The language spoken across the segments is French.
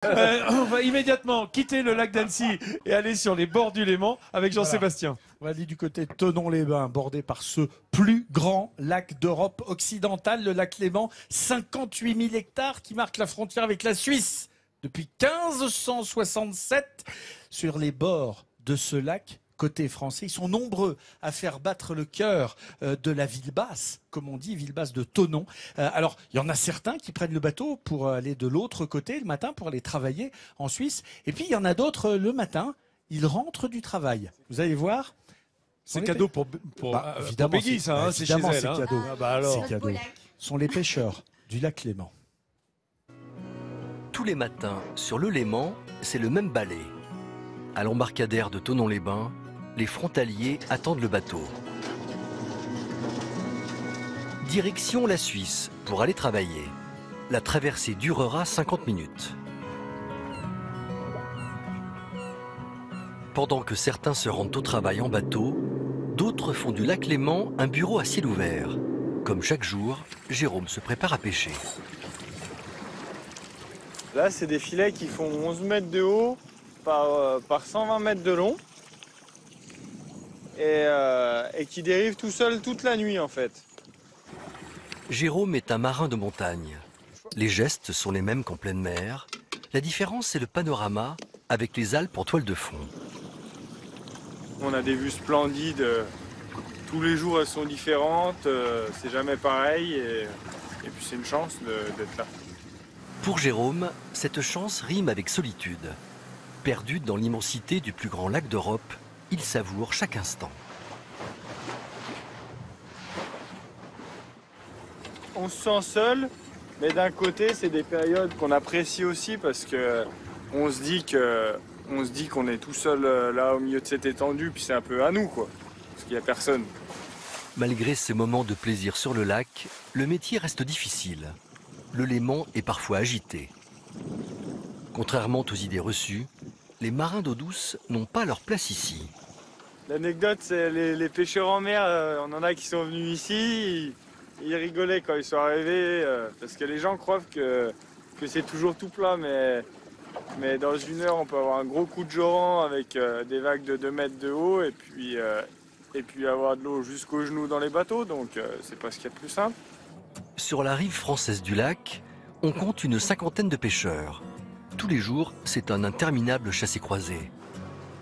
On va immédiatement quitter le lac d'Annecy et aller sur les bords du Léman avec Jean-Sébastien. On va aller du côté de Thonon-les-Bains, bordé par ce plus grand lac d'Europe occidentale, le lac Léman, 58 000 hectares qui marque la frontière avec la Suisse. Depuis 1567, sur les bords de ce lac, côté français, ils sont nombreux à faire battre le cœur de la ville basse, comme on dit, ville basse de Thonon. Alors, il y en a certains qui prennent le bateau pour aller de l'autre côté le matin, pour aller travailler en Suisse. Et puis, il y en a d'autres le matin, ils rentrent du travail. Vous allez voir. C'est cadeau pour évidemment, Peggy, ça, hein, c'est chez elle. C'est Hein. cadeau. Ah bah alors. C'est cadeau. Ce sont les pêcheurs du lac Léman. Tous les matins, sur le Léman, c'est le même balai. À l'embarcadère de Thonon-les-Bains, les frontaliers attendent le bateau. Direction la Suisse pour aller travailler. La traversée durera 50 minutes. Pendant que certains se rendent au travail en bateau, d'autres font du lac Léman un bureau à ciel ouvert. Comme chaque jour, Jérôme se prépare à pêcher. Là, c'est des filets qui font 11 mètres de haut par 120 mètres de long et qui dérivent tout seuls toute la nuit en fait. Jérôme est un marin de montagne. Les gestes sont les mêmes qu'en pleine mer. La différence, c'est le panorama avec les Alpes en toile de fond. On a des vues splendides. Tous les jours, elles sont différentes. C'est jamais pareil. Et puis, c'est une chance d'être là. Pour Jérôme, cette chance rime avec solitude. Perdu dans l'immensité du plus grand lac d'Europe, il savoure chaque instant. On se sent seul, mais d'un côté, c'est des périodes qu'on apprécie aussi parce que on se dit qu'on est tout seul là au milieu de cette étendue, puis c'est un peu à nous, quoi, parce qu'il n'y a personne. Malgré ces moments de plaisir sur le lac, le métier reste difficile. Le Léman est parfois agité. Contrairement aux idées reçues, les marins d'eau douce n'ont pas leur place ici. L'anecdote, c'est les pêcheurs en mer, on en a qui sont venus ici, ils rigolaient quand ils sont arrivés, parce que les gens croient que c'est toujours tout plat, mais dans une heure, on peut avoir un gros coup de joran avec des vagues de 2 mètres de haut, et puis avoir de l'eau jusqu'aux genoux dans les bateaux, donc c'est pas ce qu'il y a de plus simple. Sur la rive française du lac, on compte une 50aine de pêcheurs. Tous les jours, c'est un interminable chassé-croisé.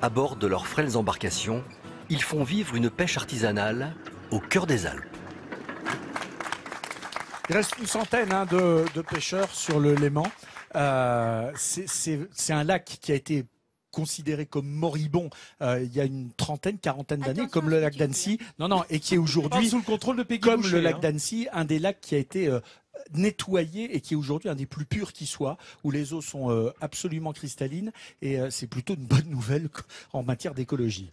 À bord de leurs frêles embarcations, ils font vivre une pêche artisanale au cœur des Alpes. Il reste une centaine de pêcheurs sur le Léman. C'est un lac qui a été considéré comme moribond il y a une trentaine, quarantaine d'années, comme le lac d'Annecy. Non, et qui est aujourd'hui, Sous le contrôle de Peggy comme Boucher, le lac hein. d'Annecy, un des lacs qui a été nettoyé et qui est aujourd'hui un des plus purs qui soit, où les eaux sont absolument cristallines. Et c'est plutôt une bonne nouvelle en matière d'écologie.